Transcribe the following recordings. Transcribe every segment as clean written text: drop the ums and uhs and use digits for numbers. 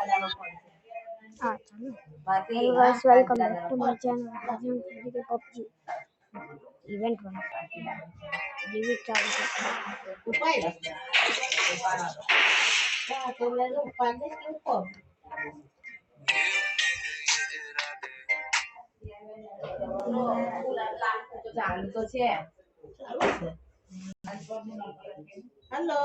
Hello guys, welcome back to my channel. आज हम खेलेंगे PUBG इवेंट 1 ये भी चालू करते हैं। ચાલુ તો છે હેલો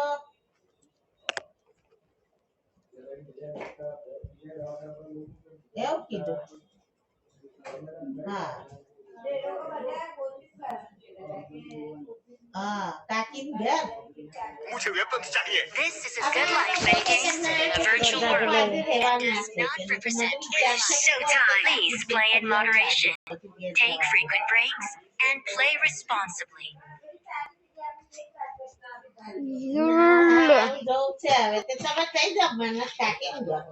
એવું કીધું હા હા કાકીન ઘર मुझे वेपन्स चाहिए. This is a good life, Renegades. A virtual world that does not represent Showtime. Please play in moderation. Take frequent breaks and play responsibly. જવું છે હવે તે તમે કઈ જાવ મને કાકીન ઘર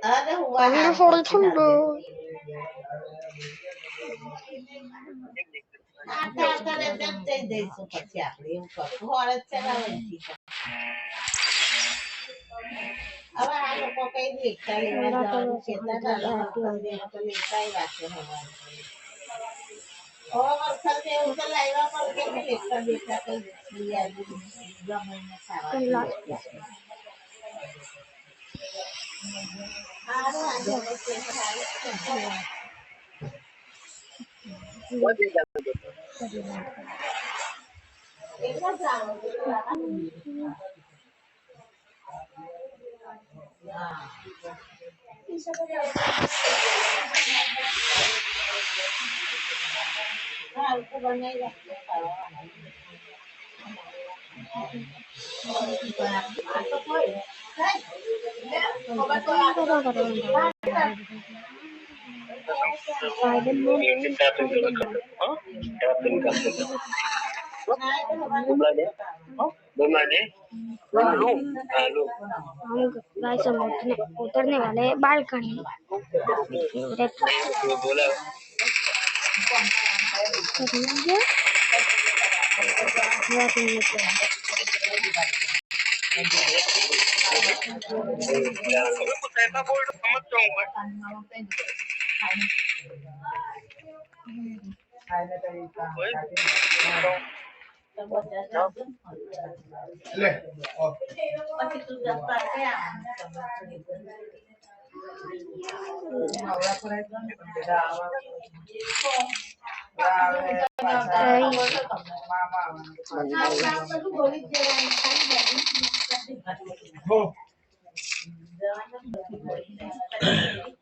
અરે હું પાણી થોડું ઠંડુ આપણે જઈ દઈશું પછી આપણે એવું કરશું હોળ જ ચલાવવાની હવે આ લોકો કઈ દેખતા લેવા જવાનું કહેતા હતા લેતા રાખે હવા ઓ વરસાદ એવું તો લાવ્યા પણ કેમ લેખતા દેખતા કઈ ગમે ખાવા गाइस हम उतरने वाले हैं balcony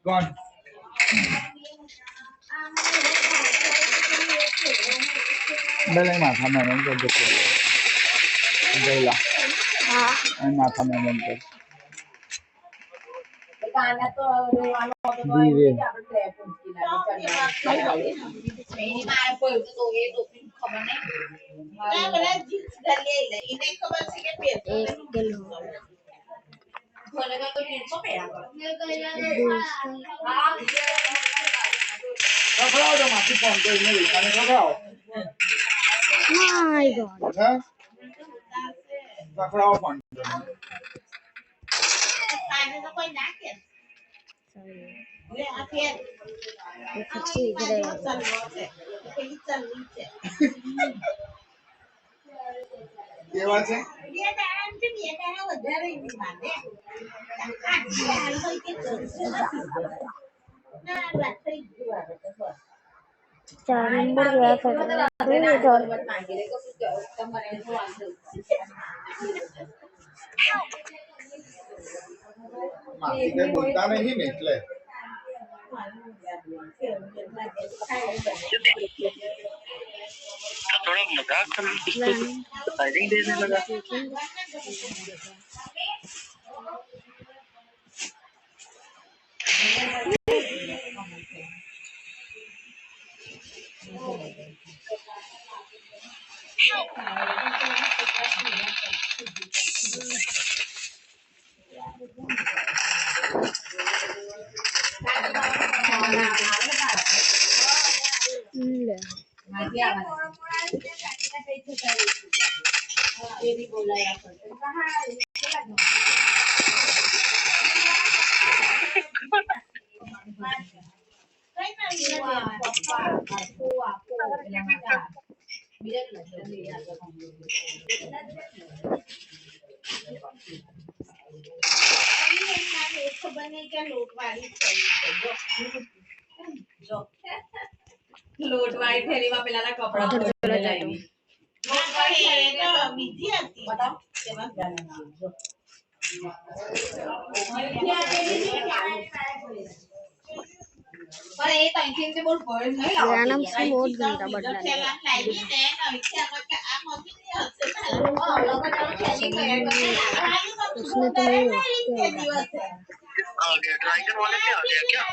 Gone. Đây matham memang betul. Inilah. Ini matham memang betul. Diri. Kalau ada mati pon tu ini, kan kalau. My god. Kalau pon. કેવા છે चार नंबर गया था માથે બોલતા નહીં ને એટલે थोड़ा मजाक कर फायरिंग देने लगा એની બોલાયા કરતો ખબર નહીં કે લોટ વાળી લોટ વાળી થેલીમાં પેલાના કપડા લાવી બીજી હતી બતાવ તેમાં पर ये टाइम से बोल पढ़ नहीं लगा मेरा नाम से बहुत घंटा बढ़ रहा है उसने तो नहीं आ गया ड्राइवर वाले पे आ गया क्या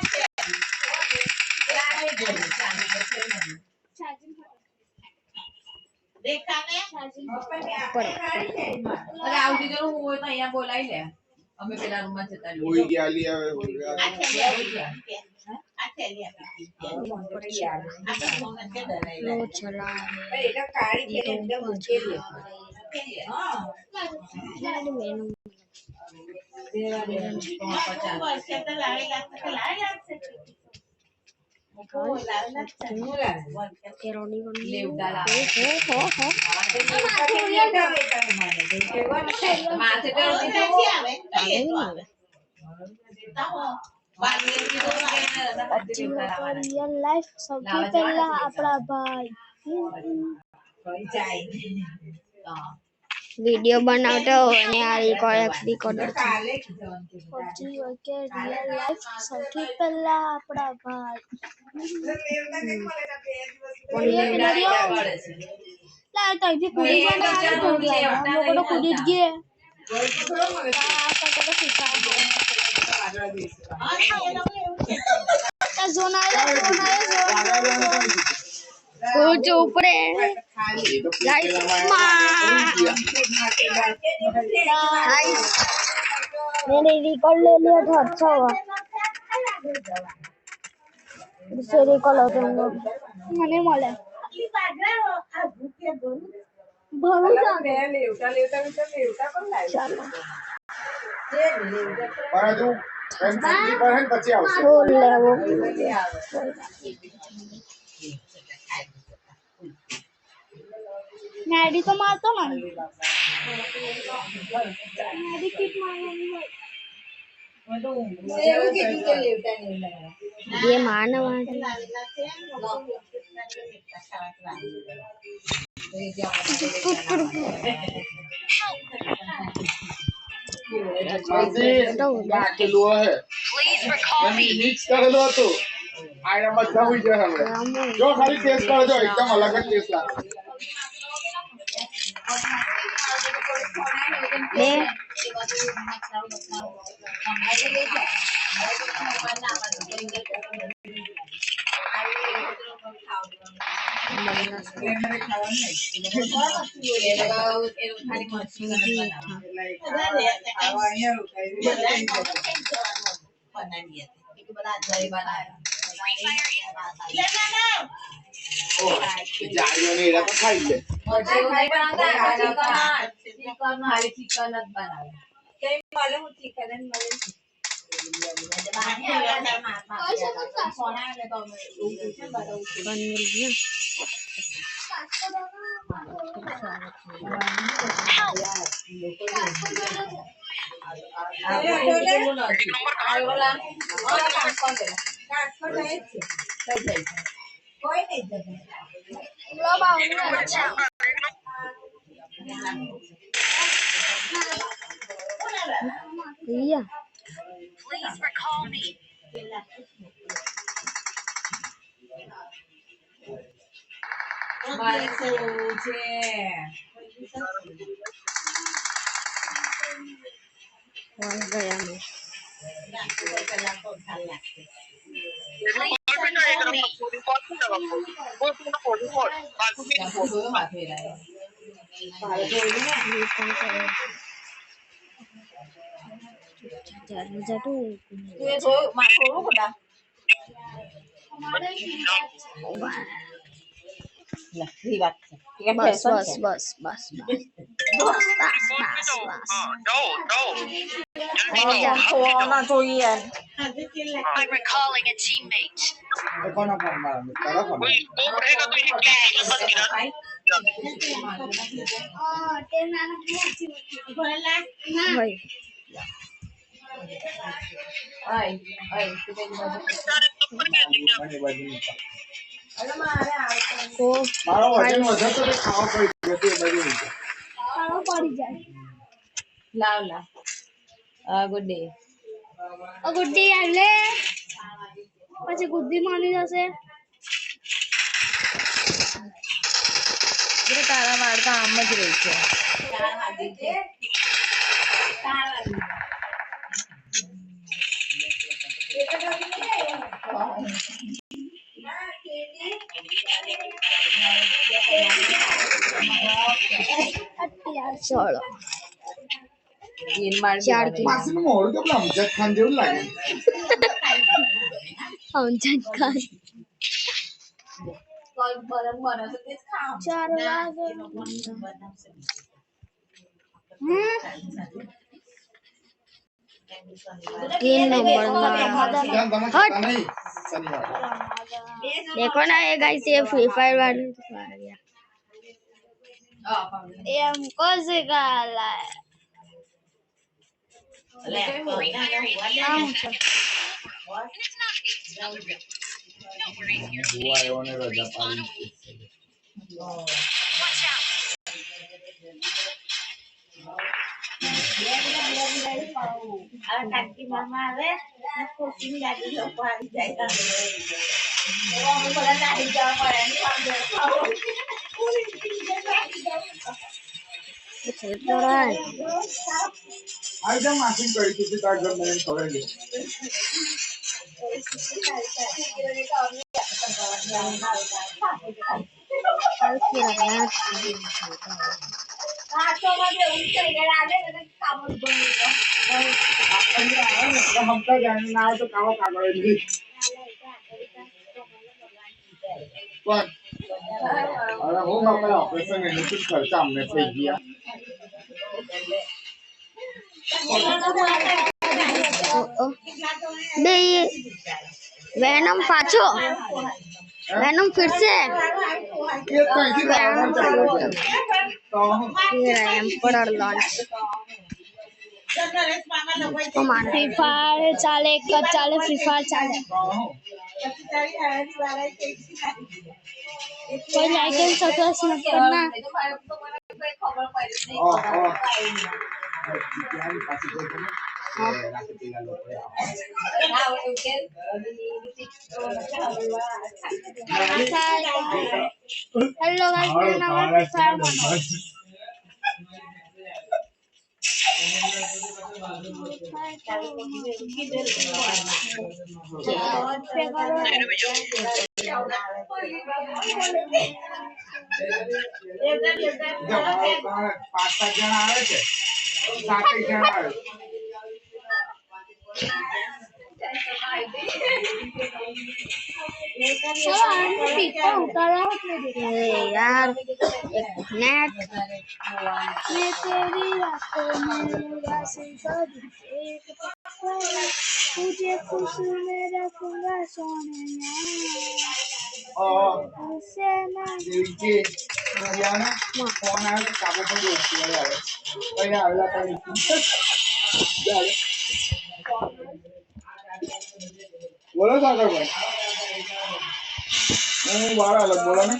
देखा ने पर અરે આવતી જરૂર હું હોય તો અહીંયા બોલાવી લે અમે પેલા રૂમમાં જતા રહીએ હોઈ ગયા લી હવે હોઈ ગયા लो चला रियल लाइफ સૌથી પહેલા આપણા ભાઈ વિડિયો બનાવતો અને આ રેકોર્ડર પછી ઓકે રિયલ લાઈફ સૌથી પહેલા આપણા ભાઈ લા તો જે કુડી બનાવવાનો લોકો કુડી જ ગયા जो ऊपर मैंने रिकॉर्ड ले लिया था अच्छा हुआ इससे रिकॉर्ड होते होंगे मैंने मोला પરંતુ એમસી પર હે પછી આવશે बोल ले वो मैडी तो मारतो ना मैडी किट मारनी ये मानव નાખેલું હે please recall me મિક્સ કરેલું હતું આયા મજા આવી જાય હવે જો ખાલી ટેસ્ટ કરજો એકદમ અલગ જ ટેસ્ટ લાગે ले જાડીઓ ને એરા તો ખાઈ લે iya please recall me મારે શું છે और गया मैं jatuh લે ઈ વાત છે કે બસ ફેશન બસ છે બસ બસ બસ બસ બસ બસ ખોવાના જોઈએ I'm recalling a teammate. એ કોના ફોન માં તારા ફોન ભાઈ મને બાજુ નીકળ. કો મારો વજન વધે તો તે ખાવા પડી જશે એ બાજુ નીકળ. ખાવા પડી જાય લાવ લાવ ગુડ ડે ગુડ્ડી આલે પછી ગુદ્દી માની જશે એટલે તારા વાળ તો આમ જ રહે છે ચલો ઈન માર ચાર કિલો માસીનું મોઢું તો પેલા અમજદ ખાન જેવું લાગે. અમજદ ખાન ચાર વાગે 3 नंबर જાન તમે ખાતા નહીં શનિવાર. देखो ना ये गाइस ये फ्री फायर वाली ये हमको सिखाला है જોવા આવ્યો ને રજા પાડી. Watch out. આ જેમ માસી કરી હતી તાર ઘર મને ખબર છે. હમતા જાણે ના આવે તો કાવો કાગળ નહીં. પણ અરે હું બાપા ઓપરેશન એનું શું ખર્ચા અમને થઈ ગયા. वेनम पाछो वेनम फिर से એ તો અહીંથી લાવવાનું ચાલુ છે. તો एम्परर लॉन्च फ्री फायर चाले कब चाले फ्री फायर चाले कोई लाइक एंड सब्सक्राइब करना हेलो गाइस मेरा नाम है फ्री फायर પાંચ સાત જણા આવે છે 7 જણા આવે यार एक नेट मैं तेरी रातों में उदासी कर एक पत्थर तुझे खुश में रखूंगा सोने से ना જે યાને ફોન આવે કાબુ પર દોસ્તી આવે અહીંયા આવેલા તારી ચાલે બોલો સાગર ભાઈ હું વાળા અલગ બોલો ને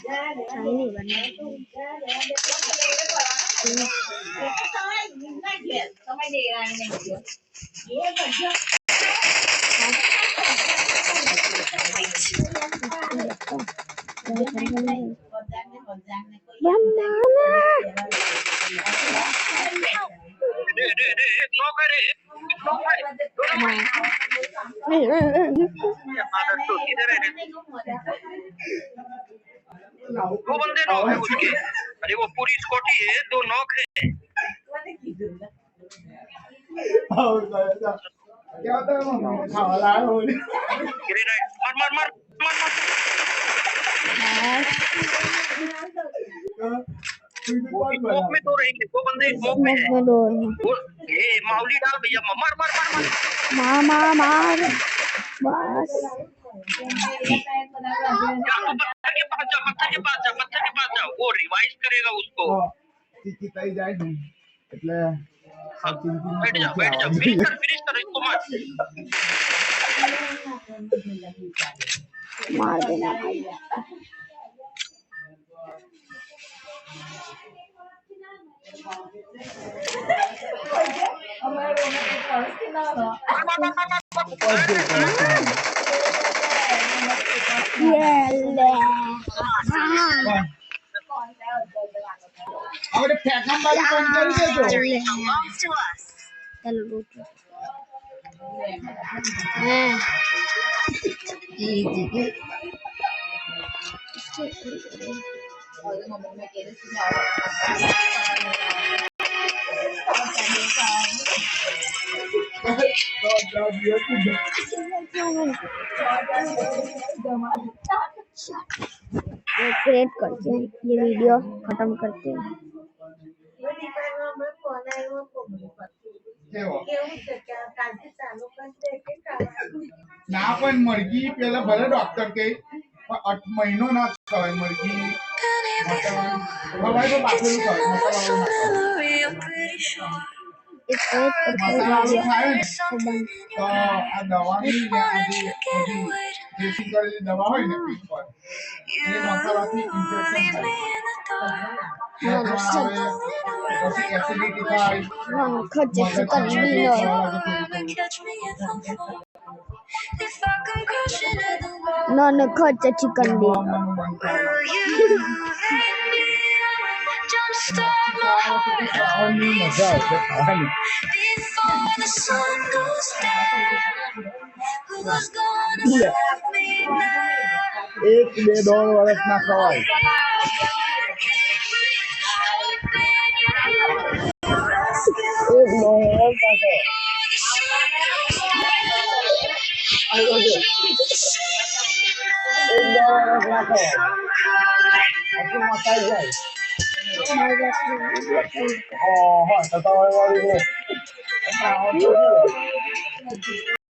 ચાય નહીં બનાવી दो बंदे नॉक है उसके। अरे वो पूरी स्कॉटी है, 2 नॉक है। क्या होता है खावा लाल हो रही गिरे राइट, मार मार मार मार मार। स्मोक में तो रहेंगे, 2 बंदे स्मोक में है। वो ये माउली डाल भैया, मार मार मार मार। मार बस जा तू पत्थर के पास जा, पत्थर के पास जा, पत्थर के पास जा। वो रिवाइव करेगा उसको। चिकिताई जाए नहीं એટલે बैठ जा, बैठ जा। फिनिश कर इसको मार। मार देना भाई આપણે ફેંકમ બાજુ બંધ કરી દેજો Victory belongs to us. चलो रूट क्रिएट करते हैं ये वीडियो खत्म करते हैं ના પણ મરઘી પેલા ભલે ડોક્ટર કે મહિનો ના ખવાય મરઘી ખવાય તો પાછળ મસાલાવાળું ખાય ને તો આ દવાની ને આ જે બધી ડ્રેસિંગ કરેલી દવા હોય ને પીઠ પર એ મસાલાથી ઇન્ફેક્શન થાય પછી એસિડિટી થાય खर्च चिकन भी लो नॉन खर्च चिकन भी મજા આવશે ખાવાની એક બે દોઢ વર્ષ ના ખવાય